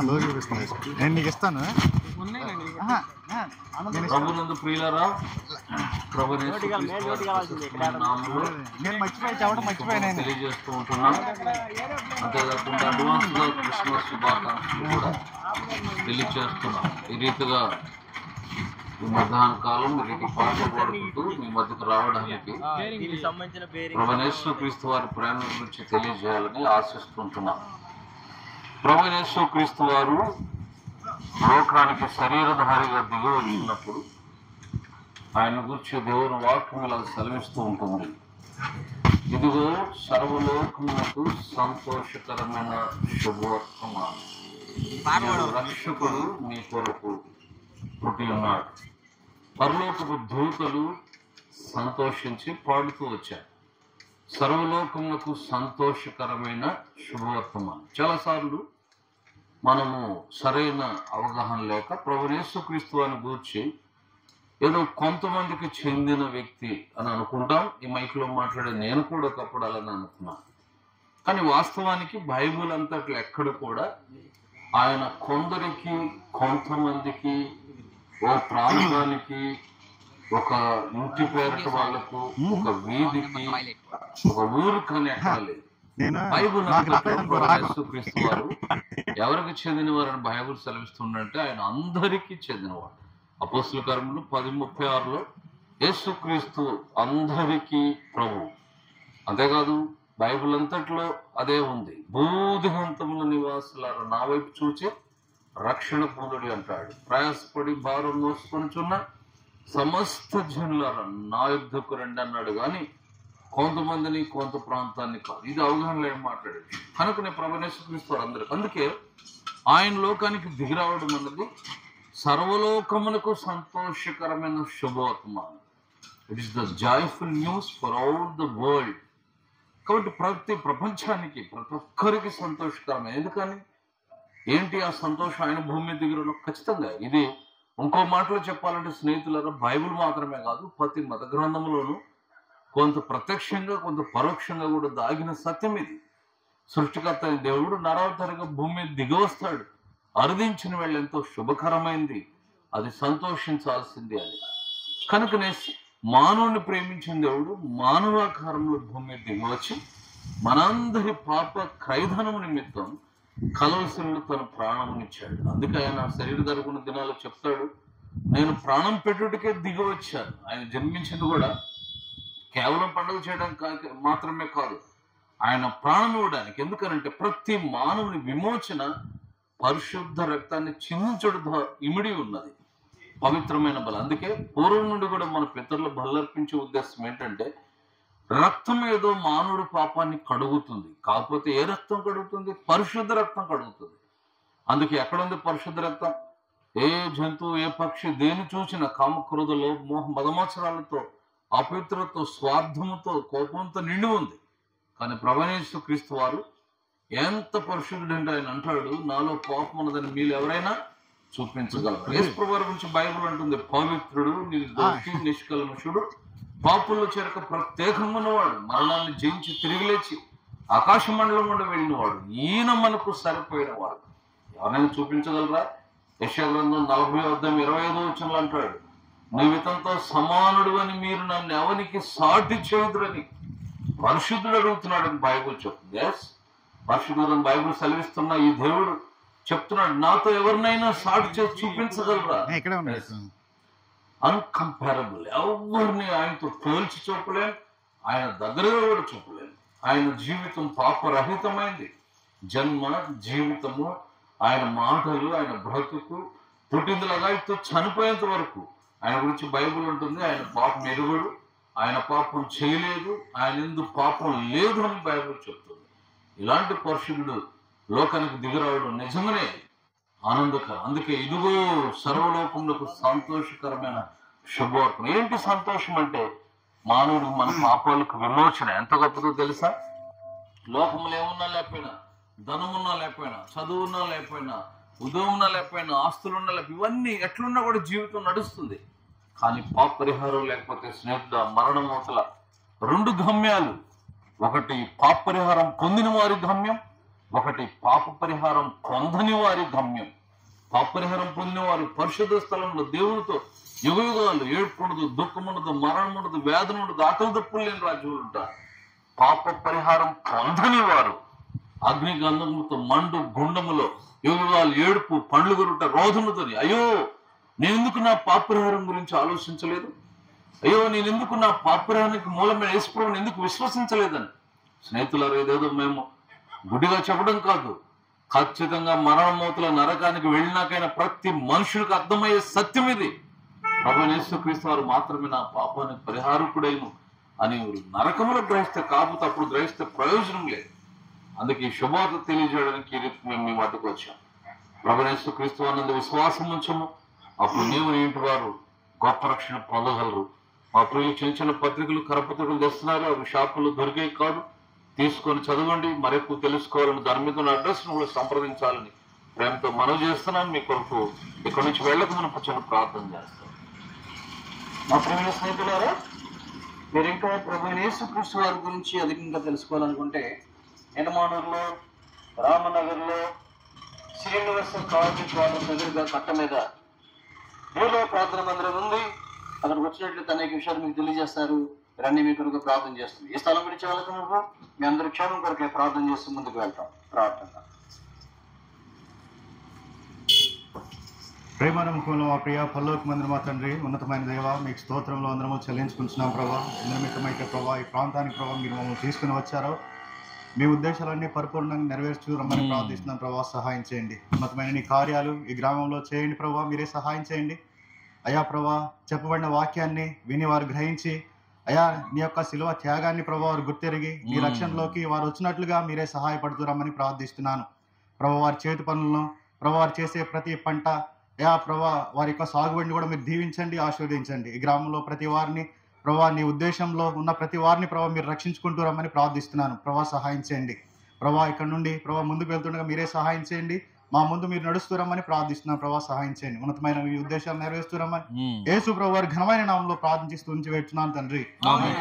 లోకి చూపిస్తుంది. నేను నీకు ఇస్తాను. ప్రభునందు ప్రియులారా, నేను మర్చిపోయాను తెలియజేస్తూ ఉంటున్నాను. అంతేకాకుండా అడ్వాన్స్ గా క్రిస్మస్ శుభాకాంక్షలు కూడా తెలియజేస్తున్నాం. ఈ రీతిగా ఈ మధ్యాహ్న కాలం ఈ రీతి పాటలు పాడుకుంటూ మీ మధ్యకు రావడానికి ప్రభువైన యేసుక్రీస్తు వారి ప్రేమ గురించి తెలియజేయాలని ఆశిస్తుంటున్నాం. ప్రభువైన యేసుక్రీస్తు వారు లోకానికి శరీరధారిగా దిగి వచ్చినప్పుడు ఆయన గురించి దేవుని వాక్యం ఇలా సెలవిస్తూ ఉంటుంది. ఇదిగో సర్వలోకములకు సంతోషకరమైన శుభవర్తమానం, రక్షకుడు మీ కొరకు పుట్టి ఉన్నాడు. పరలోకపు దూతలు సంతోషించి పాడుతూ వచ్చారు. సర్వలోకములకు సంతోషకరమైన శుభవర్తమానం. చాలాసార్లు మనము సరైన అవగాహన లేక ప్రభువైన యేసుక్రీస్తు వారిని గూర్చి ఏదో కొంతమందికి చెందిన వ్యక్తి అని అనుకుంటాం. ఈ మైక్లో మాట్లాడే నేను కూడా ఒకప్పుడు అలానే అనుకున్నాను. కానీ వాస్తవానికి బైబిల్ అంతట్లో ఎక్కడ కూడా ఆయన కొందరికి, కొంతమందికి, ఓ ప్రాంతానికి, ఒక ఇంటి పేరట వాళ్లకు, ఒక వీధికి, ఒక ఊరికి అని ఎక్కలేదు. బైబుల్ యేసుక్రీస్తు వారు ఎవరికి చెందినవారని బైబుల్ సెలవిస్తుందంటే ఆయన అందరికీ చెందినవాడు. అపోస్తల కార్యములు 10:36లో యేసుక్రీస్తు అందరికీ ప్రభు. అంతేకాదు బైబిల్ అంతట్లో అదే ఉంది. భూదిగంతముల నివాసులారా నా వైపు చూచి రక్షణ పొందుడి అంటాడు. ప్రయాసపడి భారం మోసుకొనుచున్న సమస్త జనులారా నా యుద్ధకు రండి అన్నాడు. కానీ కొంతమందిని, కొంత ప్రాంతాన్ని కాదు. ఇది అవగాహనలో ఏం మాట్లాడేది. కనుకనే ప్రభువైన యేసుక్రీస్తు వారు అందరూ. అందుకే ఆయన లోకానికి దిగిరావడం అన్నది సర్వలోకమునకు సంతోషకరమైన శుభవర్తమానం. It is the joyful news for all the world. కాబట్టి ప్రతి ప్రపంచానికి, ప్రతి ఒక్కరికి సంతోషకరమైన. ఎందుకని ఏంటి ఆ సంతోషం? ఆయన భూమి మీద దిగడం ఖచ్చితంగా. ఇది ఇంకో మాటలో చెప్పాలంటే స్నేహితులారా, బైబిల్ మాత్రమే కాదు, ప్రతి మత గ్రంథంలోనూ కొంత ప్రత్యక్షంగా, కొంత పరోక్షంగా కూడా దాగిన సత్యం ఇది. సృష్టికర్త అయిన దేవుడు నరావతారిగా భూమి మీద దిగవస్తాడు. అరుదించిన వేళ ఎంతో శుభకరమైంది, అది సంతోషించాల్సింది అని. కనుకనే మానవుని ప్రేమించిన దేవుడు మానవాకారంలో భూమి మీద దిగవచ్చి మనందరి పాప క్రైధనం నిమిత్తం కలవసంలో తన ప్రాణమునిచ్చాడు. అందుకే ఆయన శరీర ధరకున్న దినాలు చెప్తాడు, నేను ప్రాణం పెట్టుటకే దిగవచ్చాను. ఆయన జన్మించింది కూడా కేవలం పండుగ చేయడానికి మాత్రమే కాదు, ఆయన ప్రాణం ఇవ్వడానికి. ఎందుకనంటే ప్రతి మానవుని విమోచన పరిశుద్ధ రక్తాన్ని చిందించడం ఇమిడి ఉన్నది, పవిత్రమైన బలం. అందుకే పూర్వం నుండి కూడా మన పితరులు బలర్పించే ఉద్దేశం ఏంటంటే రక్తం ఏదో మానవుడు పాపాన్ని కడుగుతుంది. కాకపోతే ఏ రక్తం కడుగుతుంది? పరిశుద్ధ రక్తం కడుగుతుంది. అందుకే ఎక్కడుంది పరిశుద్ధ రక్తం? ఏ జంతువు, ఏ పక్షి దేని చూసిన కామక్రోధలో, మదమత్సరాలతో, అపవిత్రతో, స్వార్థముతో, కోపంతో నిండి ఉంది. కానీ ప్రభువైన యేసుక్రీస్తు వారు ఎంత పరిశుద్ధుడంటే ఆయన అంటాడు, నాలో పాపం ఉన్నదని మీరు ఎవరైనా చూపించగలరు. యేసు ప్రభువు గురించి బైబిల్ అంటుంది, పవిత్రుడు, నిర్దోషి, నిష్కల్మషుడు, పాపుల్లో చేరక ప్రత్యేకంగా ఉన్నవాడు, మరణాన్ని జయించి తిరిగి లేచి ఆకాశ మండలం నుండి వెళ్ళినవాడు, ఈయన మనకు సరిపోయిన వాడు. ఎవరైనా చూపించగలరా? యెషయా గ్రంథం 40:25 అంటాడు, నీవితంతో సమానుడు అని మీరు నన్ను ఎవరికి సాటి చేయుదురని పరిశుద్ధుడు అడుగుతున్నాడని బైబుల్ చెప్తుంది. పరిశుద్ధులను బైబుల్ సెలవిస్తున్న ఈ దేవుడు చెప్తున్నాడు, నాతో ఎవరినైనా సాటి చేసి చూపించగలరా? అన్కంపారబుల్. ఎవరిని ఆయనతో పోల్చి చూపలేం, ఆయన దగ్గరగా కూడా చూపలేం. ఆయన జీవితం పాపరహితమైంది. జన్మ, జీవితము, ఆయన మాటలు, ఆయన బ్రతుకు, పుట్టిందులగాయితో చనిపోయేంత వరకు ఆయన గురించి బైబుల్ ఉంటుంది. ఆయన పాపం ఎరుగడు, ఆయన పాపం చేయలేదు, ఆయన ఎందుకు పాపం లేదు అని బైబుల్ చెప్తుంది. ఇలాంటి పరిశుద్ధుడు లోకానికి దిగిరావడం నిజంగానే ఆనందకరం. అందుకే ఇదిగో సర్వలోకములకు సంతోషకరమైన శుభవార్త. ఏంటి సంతోషం అంటే మానవుడు మన పాపాలకు విమోచన. ఎంత గొప్పదో తెలుసా? లోకములు ఏమున్నా లేకపోయినా, ధనమున్నా లేకపోయినా, చదువున్నా లేకపోయినా, ఉద్యోగమున్నా లేకపోయినా, ఆస్తులున్నా లేకపోయినా, ఇవన్నీ ఎట్లున్నా కూడా జీవితం నడుస్తుంది. కానీ పాప పరిహారం లేకపోతే స్నేహితుల మరణమూతల 2 గమ్యాలు. ఒకటి పాప పరిహారం పొందిన వారి గమ్యం, ఒకటి పాప పరిహారం పొందని వారి గమ్యం. పాప పరిహారం పొందిన వారు పరిశుద్ధ స్థలంలో దేవునితో యుగయుగాలు ఏడుపు ఉండదు, దుఃఖం ఉండదు, మరణం ఉండదు, వేదన ఉండదు, ఆకలి తప్పులు లేని రాజ్యాలు ఉంటారు. పాప పరిహారం పొందని వారు అగ్ని గంధముతో మండు గుండములో యుగయుగాలు ఏడుపు, పండ్లు గురుట, రోధముతో, అయ్యో నేనెందుకు నా పాప పరిహారం గురించి ఆలోచించలేదు, అయ్యో నేనెందుకు నా పాప పరిహారానికి మూలమైన యేసుప్రభువుని ఎందుకు విశ్వసించలేదని. స్నేహితులారు, ఏదేదో మేము గుడ్డిగా చెప్పడం కాదు, ఖచ్చితంగా మరణమూతుల నరకానికి వెళ్ళినాకైనా ప్రతి మనుషుడికి అర్థమయ్యే సత్యం ఇది. ప్రభువైన యేసుక్రీస్తు వారు మాత్రమే నా పాపానికి పరిహారకుడైను అని నరకములో గ్రహిస్తే, కాకపోతే అప్పుడు గ్రహిస్తే ప్రయోజనం లేదు. అందుకే ఈ శుభవార్త తెలియజేయడానికి ఈ రీతి మేము మీ వద్దకు వచ్చాం. ప్రభువైన యేసుక్రీస్తు వారినందు విశ్వాసం ఉంచము, అప్పుడు నీవు నీ ఇంటి వారు గొప్ప రక్షణ పొందగలరు. మా ప్రియులు చిన్న చిన్న పత్రికలు, కరపత్రికలు తెస్తున్నారు, అవి షాపులు దొరికే కాదు, తీసుకొని చదవండి. మరెక్కువ తెలుసుకోవాలని దాని మీద ఉన్న అడ్రస్ కూడా సంప్రదించాలని ప్రేమతో మనవి చేస్తున్నాను. మీ కొరకు ఇక్కడి నుంచి వెళ్ళక మనం చిన్న ప్రార్థన చేస్తాం. మా ప్రియమైన స్నేహితులారా, మీరు ఇంకా ప్రభువైన యేసుక్రీస్తు వారి గురించి అధికంగా తెలుసుకోవాలనుకుంటే ఎనమానూరులో, రామనగర్లో, శ్రీనివాస కాలనీ క్వార్టర్స్ ఎదురుగా కట్ట మీద ఊళ్ళో ప్రార్థన మందిరం ఉంది. అక్కడికి వచ్చినట్లయితే అనేక విషయాలు మీకు తెలియజేస్తారు. రండి, మీ కొరకు ప్రార్థన చేస్తుంది. ఈ స్థలం గురించి వెళ్ళకముందు మీ అందరి క్షేమం కొరకే ప్రార్థన చేస్తూ ముందుకు వెళ్తాం. ప్రార్థన. ప్రేమానముఖంలో మా ప్రియ పరలోక మందిరం మా తండ్రి, ఉన్నతమైన దేవ, మీకు స్తోత్రంలో అందరము చెల్లించుకుంటున్నాం ప్రభా. నిమిత్తమైతే ప్రభా ఈ ప్రాంతానికి ప్రభావ మీరు మమ్మల్ని తీసుకుని వచ్చారో మీ ఉద్దేశాలన్నీ పరిపూర్ణంగా నెరవేర్చు రమ్మని ప్రార్థిస్తున్నాం ప్రభావ. సహాయం చేయండి, ఉన్నతమైన నీ కార్యాలు ఈ గ్రామంలో చేయండి ప్రభావ. మీరే సహాయం చేయండి అయా ప్రభా. చెప్పబడిన వాక్యాన్ని విని వారు గ్రహించి అయా నీ యొక్క శిలువ త్యాగాన్ని ప్రభావ వారు గుర్తెరిగి నీ రక్షణలోకి వారు వచ్చినట్లుగా మీరే సహాయపడుతురమ్మని ప్రార్థిస్తున్నాను ప్రభావ. వారి చేతి పనులను ప్రభావ, వారు చేసే ప్రతి పంట అయా ప్రభా, వారి యొక్క సాగుబడిని కూడా మీరు దీవించండి, ఆశీర్వదించండి. ఈ గ్రామంలో ప్రతి వారిని ప్రభా, నీ ఉద్దేశంలో ఉన్న ప్రతి వారిని ప్రభావ మీరు రక్షించుకుంటూ రమ్మని ప్రార్థిస్తున్నాను ప్రభా. సహాయం చేయండి ప్రభా. ఇక్కడ నుండి ప్రభావ ముందుకు వెళ్తుండగా మీరే సహాయం చేయండి. మా ముందు మీరు నడుస్తురమ్మని ప్రార్థిస్తున్నాను ప్రభావ. సహాయం చేయండి, ఉన్నతమైన మీ ఉద్దేశాలు నెరవేరుస్తురమ్మని యేసు ప్రభు వారి ఘనమైన నామంలో ప్రార్థిస్తూ ఉంచి వేడుచున్నాను తండ్రి. ఆమేన్.